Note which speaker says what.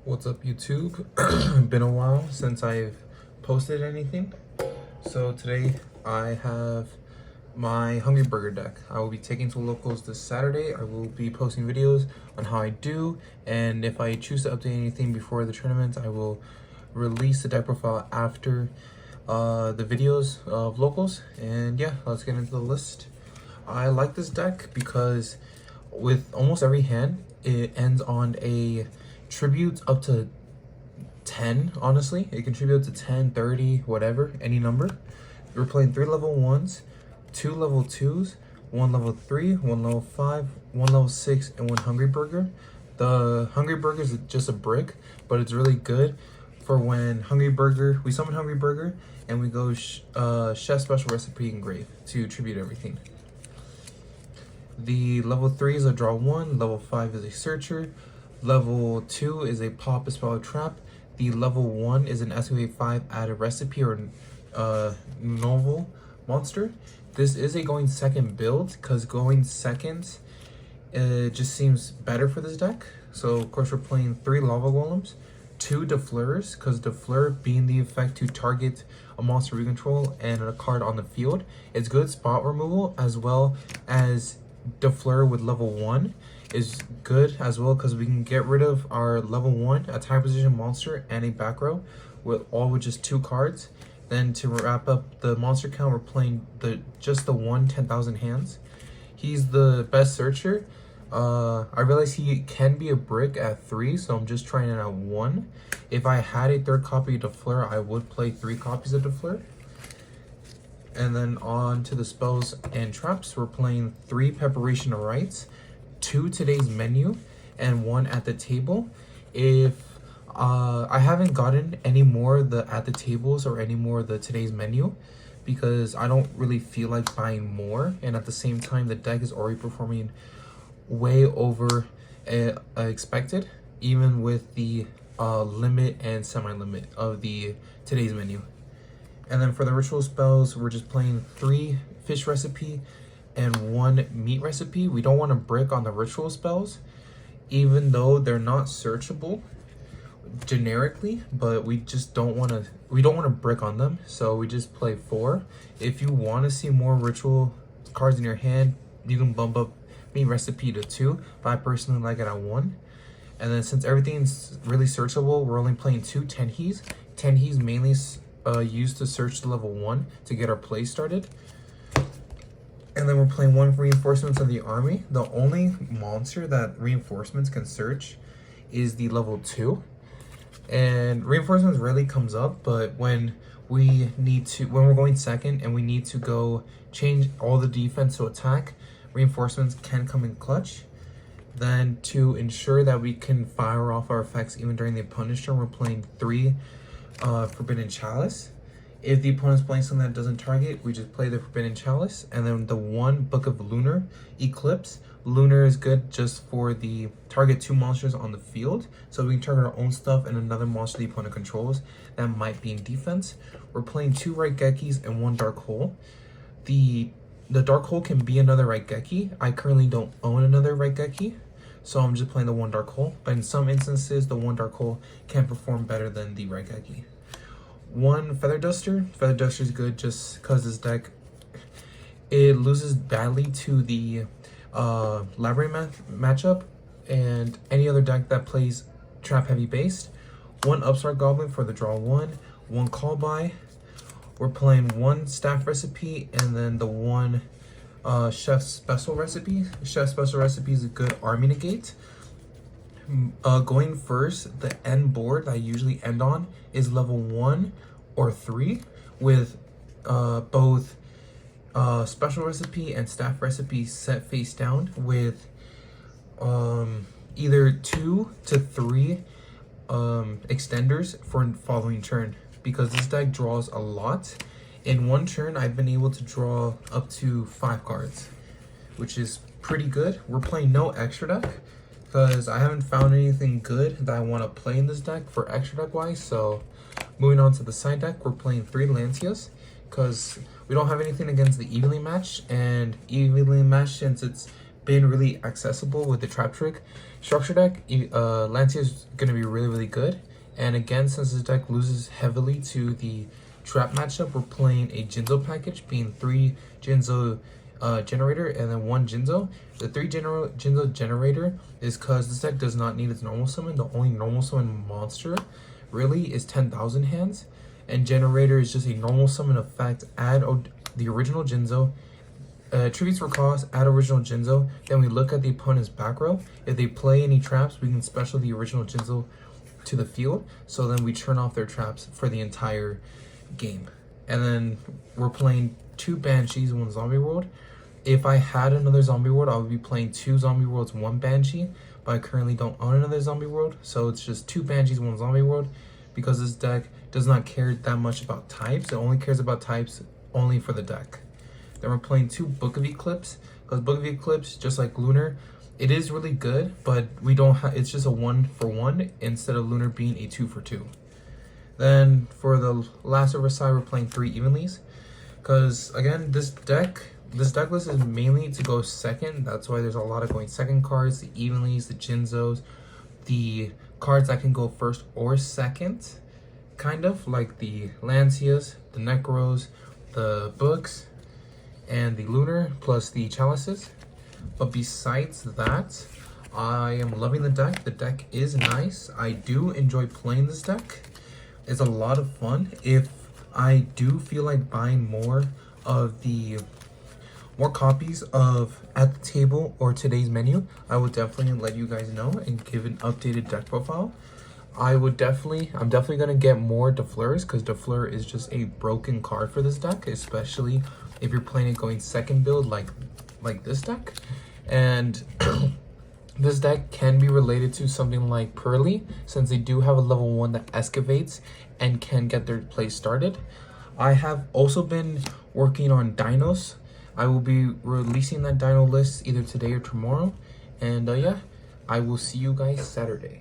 Speaker 1: What's up, YouTube? Been a while since I've posted anything. So today I have my Hungry Burger deck. I will be taking to locals this Saturday. I will be posting videos on how I do, and if I choose to update anything before the tournament, I will release the deck profile after the videos of locals. And yeah, let's get into the list. I like this deck because with almost every hand, it ends on a tribute up to 10. Honestly, it can tribute to 10, 30, whatever, any number. We're playing 3 level 1s, 2 level 2s, 1 level 3, 1 level 5, 1 level 6, and 1 Hungry Burger. The Hungry Burger is just a brick, but it's really good for when we summon Hungry Burger and we go Chef Special Recipe Engrave to tribute everything. The level 3 is a draw 1, level 5 is a searcher, level 2 is a pop a spell trap, the level 1 is an escalate 5 add a recipe or novel monster. This is a going second build because going second just seems better for this deck. So of course we're playing 3 lava golems, 2 Defleurs, because Defleur being the effect to target a monster we control and a card on the field. It's good spot removal, as well as Defleur with level 1 is good as well because we can get rid of our level 1 attack position monster and a back row with just 2 cards. Then to wrap up the monster count, we're playing just the 10,000 hands. He's the best searcher. I realize he can be a brick at 3, so I'm just trying it at 1. If I had a 3rd copy of Defleur, I would play 3 copies of Defleur. And then on to the spells and traps, we're playing 3 Preparation of Rites, 2 Today's Menu, and 1 At the Table. If I haven't gotten any more of the At the Tables or any more of the Today's Menu because I don't really feel like buying more, and at the same time the deck is already performing way over expected, even with the limit and semi-limit of the Today's Menu. And then for the ritual spells, we're just playing 3 fish recipe and 1 meat recipe. We don't want to brick on the ritual spells, even though they're not searchable generically, but we don't want to brick on them, so we just play 4. If you want to see more ritual cards in your hand, you can bump up meat recipe to 2, but I personally like it at 1. And then since everything's really searchable, we're only playing 2 Tenhis. Tenhis mainly used to search the level 1 to get our play started. And then we're playing 1 Reinforcements of the Army. The only monster that Reinforcements can search is the level 2. And Reinforcements rarely comes up, but when we're going second and we need to go change all the defense to attack, Reinforcements can come in clutch. Then to ensure that we can fire off our effects even during the opponent's turn, we're playing 3 Forbidden Chalice. If the opponent's playing something that doesn't target, we just play the Forbidden Chalice. And then the 1 Book of Lunar Eclipse. Lunar is good just for the target 2 monsters on the field, so we can target our own stuff and another monster the opponent controls that might be in defense. We're playing 2 Raigekis and 1 Dark Hole. The Dark Hole can be another Raigeki. I currently don't own another Raigeki, so I'm just playing the 1 Dark Hole. But in some instances, the 1 Dark Hole can perform better than the Raigeki. 1 Feather Duster. Feather Duster is good just because this deck, it loses badly to the Labyrinth matchup and any other deck that plays trap heavy based. 1 Upstart Goblin for the draw 1, 1 Call By. We're playing 1 Staff Recipe and then the 1 Chef Special Recipe. Chef Special Recipe is a good army negate. Going first, the end board that I usually end on is level 1 or 3 with both Special Recipe and Staff Recipe set face down with either 2 to 3 extenders for following turn, because this deck draws a lot. In 1 turn, I've been able to draw up to 5 cards, which is pretty good. We're playing no extra deck because I haven't found anything good that I want to play in this deck for extra deck wise. So moving on to the side deck, we're playing 3 Lancias because we don't have anything against the evenly matched, and evenly matched, since it's been really accessible with the trap trick. Structure deck, Lancia is going to be really good. And again, since this deck loses heavily to the trap matchup, we're playing a Jinzo package, being 3 Jinzo generator and then 1 Jinzo. The 3 Jinzo generator is because this deck does not need its normal summon. The only normal summon monster really is 10,000 hands, and generator is just a normal summon effect. Add the original Jinzo, tributes for cost, add original Jinzo, then we look at the opponent's back row. If they play any traps, we can special the original Jinzo to the field, so then we turn off their traps for the entire game. And then we're playing 2 Banshees, 1 Zombie World. If I had another Zombie World, I would be playing 2 Zombie Worlds, 1 Banshee, but I currently don't own another Zombie World, so it's just 2 Banshees, 1 Zombie World, because this deck does not care that much about types. It only cares about types only for the deck. Then we're playing 2 Book of Eclipse, because Book of Eclipse, just like Lunar, it is really good, but we don't have, it's just a 1-for-1 instead of Lunar being a 2-for-2. Then for the last side, we're playing 3 Evenlies, because again, this deck list is mainly to go second. That's why there's a lot of going second cards, the Evenlies, the Jinzos, the cards that can go first or second, kind of like the Lancias, the Necros, the Books, and the Lunar, plus the Chalices. But besides that, I am loving the deck. The deck is nice. I do enjoy playing this deck. It's a lot of fun. If I do feel like buying more copies of At the Table or Today's Menu, I would definitely let you guys know and give an updated deck profile. I'm definitely gonna get more Defleurs, because Defleur is just a broken card for this deck, especially if you're playing it going second build like this deck. And this deck can be related to something like Pearly, since they do have a level 1 that excavates and can get their play started. I have also been working on dinos. I will be releasing that dino list either today or tomorrow. And yeah, I will see you guys Saturday.